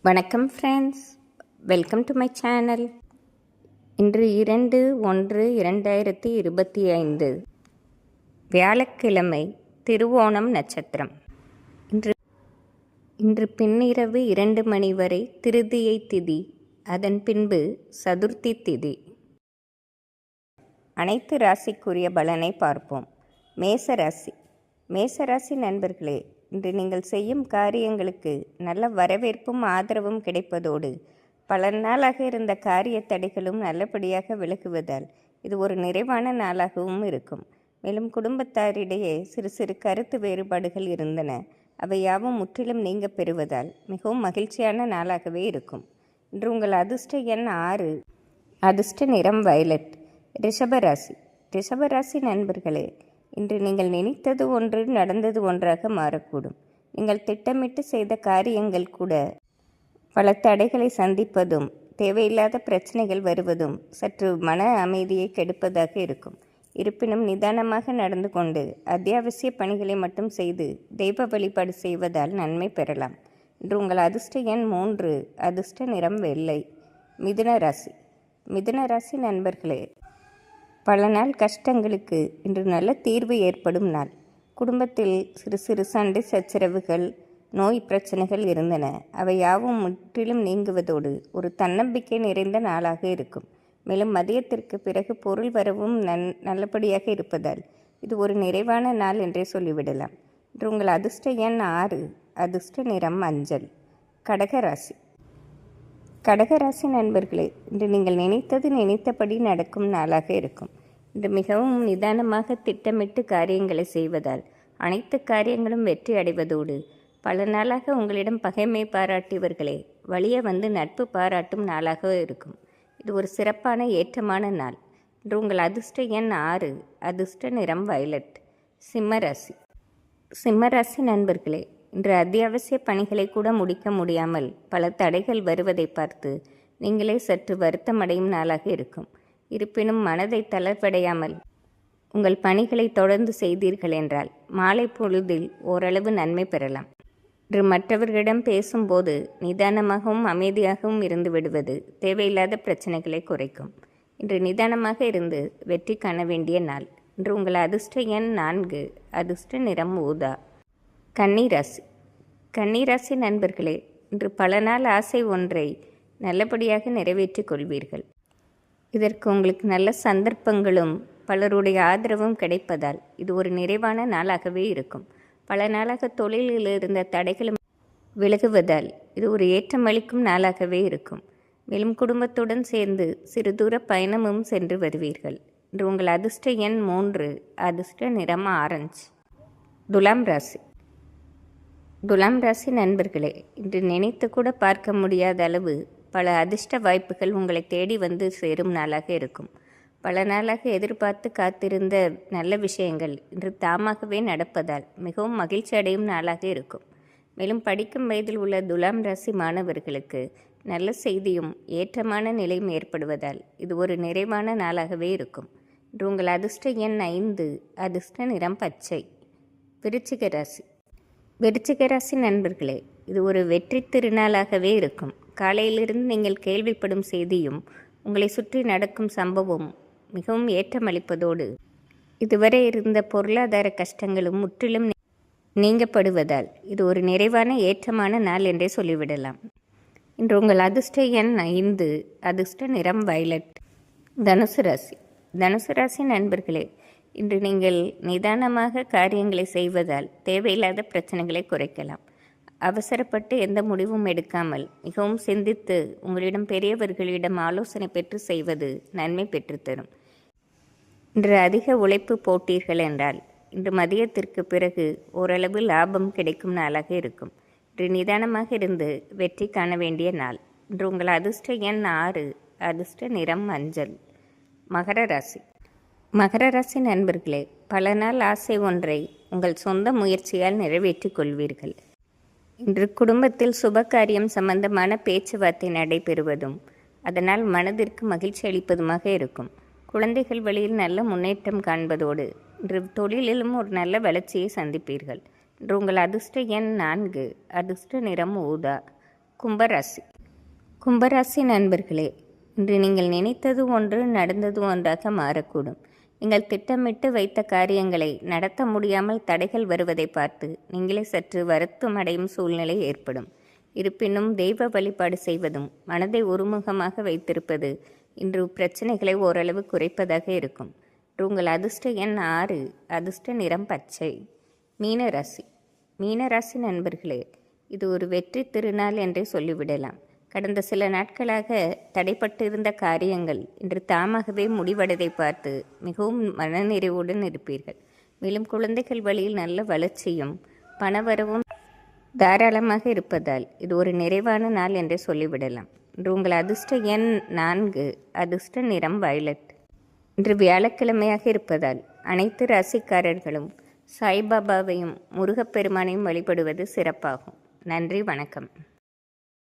வணக்கம் friends, welcome to my channel. இன்று 2/1/2025 வியாழக்கிழமை, திருவோணம் நட்சத்திரம். இன்று பின்னிரவு 2 மணி வரை திருதியை திதி, அதன் பின்பு சதுர்த்தி திதி. அனைத்து ராசிக்குரிய பலனை பார்ப்போம். மேசராசி. மேசராசி நண்பர்களே, இன்று நீங்கள் செய்யும் காரியங்களுக்கு நல்ல வரவேற்பும் ஆதரவும் கிடைப்பதோடு பல நாளாக இருந்த காரிய தடைகளும் நல்லபடியாக விலகுவதால் இது ஒரு நிறைவான நாளாகவும் இருக்கும். மேலும் குடும்பத்தாரிடையே சிறு சிறு கருத்து வேறுபாடுகள் இருந்தன, அவை யாவும் முற்றிலும் நீங்க பெறுவதால் மிகவும் மகிழ்ச்சியான நாளாகவே இருக்கும். இன்று உங்கள் அதிர்ஷ்ட எண் 6, அதிர்ஷ்ட நிறம் வயலட். ரிஷபராசி. ரிஷபராசி நண்பர்களே, இன்று நீங்கள் நினைத்தது ஒன்று, நடந்தது ஒன்றாக மாறக்கூடும். நீங்கள் திட்டமிட்டு செய்த காரியங்கள் கூட பல தடைகளை சந்திப்பதும் தேவையில்லாத பிரச்சனைகள் வருவதும் சற்று மன அமைதியை கெடுப்பதாக இருக்கும். இருப்பினும் நிதானமாக நடந்து கொண்டு அத்தியாவசிய பணிகளை மட்டும் செய்து தெய்வ வழிபாடு செய்வதால் நன்மை பெறலாம். இன்று உங்கள் அதிர்ஷ்ட எண் 3, அதிர்ஷ்ட நிறம் வெள்ளை. மிதுன ராசி. மிதுன ராசி நண்பர்களே, பல நாள் கஷ்டங்களுக்கு இன்று நல்ல தீர்வு ஏற்படும் நாள். குடும்பத்தில் சிறு சிறு சண்டை சச்சரவுகள், நோய் பிரச்சனைகள் இருந்தன, அவை யாவும் முற்றிலும் நீங்குவதோடு ஒரு தன்னம்பிக்கை நிறைந்த நாளாக இருக்கும். மேலும் மதியத்திற்கு பிறகு பொருள் வரவும் நல்லபடியாக இருப்பதால் இது ஒரு நிறைவான நாள் என்றே சொல்லிவிடலாம். இன்று உங்கள் அதிர்ஷ்ட எண் 6, அதிர்ஷ்ட நிறம் மஞ்சள். கடகராசி. கடகராசி நண்பர்களே, இன்று நீங்கள் நினைத்தபடி நடக்கும் நாளாக இருக்கும். இன்று மிகவும் நிதானமாக திட்டமிட்டு காரியங்களை செய்வதால் அனைத்து காரியங்களும் வெற்றி அடைவதோடு பல நாளாக உங்களிடம் பகைமை பாராட்டியவர்களே வழியே வந்து நட்பு பாராட்டும் நாளாக இருக்கும். இது ஒரு சிறப்பான ஏற்றமான நாள். இன்று உங்கள் அதிர்ஷ்ட எண் 6, அதிர்ஷ்ட நிறம் வயலட். சிம்மராசி. சிம்மராசி நண்பர்களே, இன்று அத்தியாவசிய பணிகளை கூட முடிக்க முடியாமல் பல தடைகள் வருவதை பார்த்து நீங்களே சற்று வருத்தமடையும் நாளாக இருக்கும். இருப்பினும் மனதை தளர்வடையாமல் உங்கள் பணிகளை தொடர்ந்து செய்தீர்கள் என்றால் மாலை பொழுதில் ஓரளவு நன்மை பெறலாம். இன்று மற்றவர்களிடம் பேசும்போது நிதானமாகவும் அமைதியாகவும் இருந்து விடுவது தேவையில்லாத பிரச்சனைகளை குறைக்கும். இன்று நிதானமாக இருந்து வெற்றி காண வேண்டிய நாள். இன்று உங்கள் அதிர்ஷ்ட எண் 4, அதிர்ஷ்ட நிறம் ஊதா. கன்னிராசி. கன்னிராசி நண்பர்களே, இன்று பல நாள் ஆசை ஒன்றை நல்லபடியாக நிறைவேற்றிக் கொள்வீர்கள். இதற்கு உங்களுக்கு நல்ல சந்தர்ப்பங்களும் பலருடைய ஆதரவும் கிடைப்பதால் இது ஒரு நிறைவான நாளாகவே இருக்கும். பல நாளாக தொழிலில் இருந்த தடைகளும் விலகுவதால் இது ஒரு ஏற்றமளிக்கும் நாளாகவே இருக்கும். மேலும் குடும்பத்துடன் சேர்ந்து சிறு தூர பயணமும் சென்று வருவீர்கள். இன்று உங்கள் அதிர்ஷ்ட எண் 3, அதிர்ஷ்ட நிறம் ஆரஞ்சு. துலாம் ராசி. துலாம் ராசி நண்பர்களே, இன்று நினைத்து கூட பார்க்க முடியாத அளவு பல அதிர்ஷ்ட வாய்ப்புகள் உங்களை தேடி வந்து சேரும் நாளாக இருக்கும். பல நாளாக எதிர்பார்த்து காத்திருந்த நல்ல விஷயங்கள் இன்று தாமாகவே நடப்பதால் மிகவும் மகிழ்ச்சி அடையும் நாளாக இருக்கும். மேலும் படிக்கும் வயதில் உள்ள துலாம் ராசி மாணவர்களுக்கு நல்ல செய்தியும் ஏற்றமான நிலையும் ஏற்படுவதால் இது ஒரு நிறைவான நாளாகவே இருக்கும். இன்று உங்கள் அதிர்ஷ்ட எண் 5, அதிர்ஷ்ட நிறம் பச்சை. விருச்சிக ராசி. விருச்சிக ராசி நண்பர்களே, இது ஒரு வெற்றி திருநாளாகவே இருக்கும். காலையிலிருந்து நீங்கள் கேள்விப்படும் செய்தியும் உங்களை சுற்றி நடக்கும் சம்பவம் மிகவும் ஏற்றமளிப்பதோடு இதுவரை இருந்த பொருளாதார கஷ்டங்களும் முற்றிலும் நீங்கப்படுவதால் இது ஒரு நிறைவான ஏற்றமான நாள் என்றே சொல்லிவிடலாம். இன்று உங்கள் அதிர்ஷ்ட எண் 5, அதிர்ஷ்ட நிறம் வயலட். தனுசு ராசி. தனுசு ராசி நண்பர்களே, இன்று நீங்கள் நிதானமாக காரியங்களை செய்வதால் தேவையில்லாத பிரச்சனைகளை குறைக்கலாம். அவசரப்பட்டு எந்த முடிவும் எடுக்காமல் மிகவும் சிந்தித்து உங்களிடம் பெரியவர்களிடம் ஆலோசனை பெற்று செய்வது நன்மை பெற்றுத்தரும். இன்று அதிக உழைப்பு போட்டீர்கள் என்றால் இன்று மதியத்திற்கு பிறகு ஓரளவு லாபம் கிடைக்கும் நாளாக இருக்கும். இன்று நிதானமாக இருந்து வெற்றி காண வேண்டிய நாள். இன்று உங்கள் அதிர்ஷ்ட எண் 6, அதிர்ஷ்ட நிறம் மஞ்சள். மகர ராசி. மகர ராசி நண்பர்களே, பல நாள் ஆசை ஒன்றை உங்கள் சொந்த முயற்சியால் நிறைவேற்றிக் கொள்வீர்கள். இன்று குடும்பத்தில் சுபகாரியம் சம்பந்தமான பேச்சுவார்த்தை நடைபெறுவதும் அதனால் மனதிற்கு மகிழ்ச்சி அளிப்பதுமாக இருக்கும். குழந்தைகள் வழியில் நல்ல முன்னேற்றம் காண்பதோடு இன்று தொழிலிலும் ஒரு நல்ல வளர்ச்சியை சந்திப்பீர்கள். இன்று உங்கள் அதிர்ஷ்ட எண் 4, அதிர்ஷ்ட நிறம் ஊதா. கும்பராசி. கும்பராசி நண்பர்களே, இன்று நீங்கள் நினைத்தது ஒன்று நடந்தது ஒன்றாக மாறக்கூடும். நீங்கள் திட்டமிட்டு வைத்த காரியங்களை நடத்த முடியாமல் தடைகள் வருவதை பார்த்து நீங்களே சற்று வருத்தம் அடையும் சூழ்நிலை ஏற்படும். இருப்பினும் தெய்வ வழிபாடு செய்வதும் மனதை ஒருமுகமாக வைத்திருப்பது இன்று பிரச்சனைகளை ஓரளவு குறைப்பதாக இருக்கும். உங்கள் அதிர்ஷ்ட எண் 6, அதிர்ஷ்ட நிறம் பச்சை. மீனராசி. மீனராசி நண்பர்களே, இது ஒரு வெற்றி திருநாள் என்றே சொல்லிவிடலாம். கடந்த சில நாட்களாக தடைப்பட்டிருந்த காரியங்கள் இன்று தாமாகவே முடிவடைதை பார்த்து மிகவும் மனநிறைவுடன் இருப்பீர்கள். மேலும் குழந்தைகள் வழியில் நல்ல வளர்ச்சியும் பணவரவும் தாராளமாக இருப்பதால் இது ஒரு நிறைவான நாள் என்றே சொல்லிவிடலாம். இன்று உங்கள் அதிர்ஷ்ட எண் 4, அதிர்ஷ்ட நிறம் வயலட். இன்று வியாழக்கிழமையாக இருப்பதால் அனைத்து ராசிக்காரர்களும் சாய்பாபாவையும் முருகப்பெருமானையும் வழிபடுவது சிறப்பாகும். நன்றி, வணக்கம்.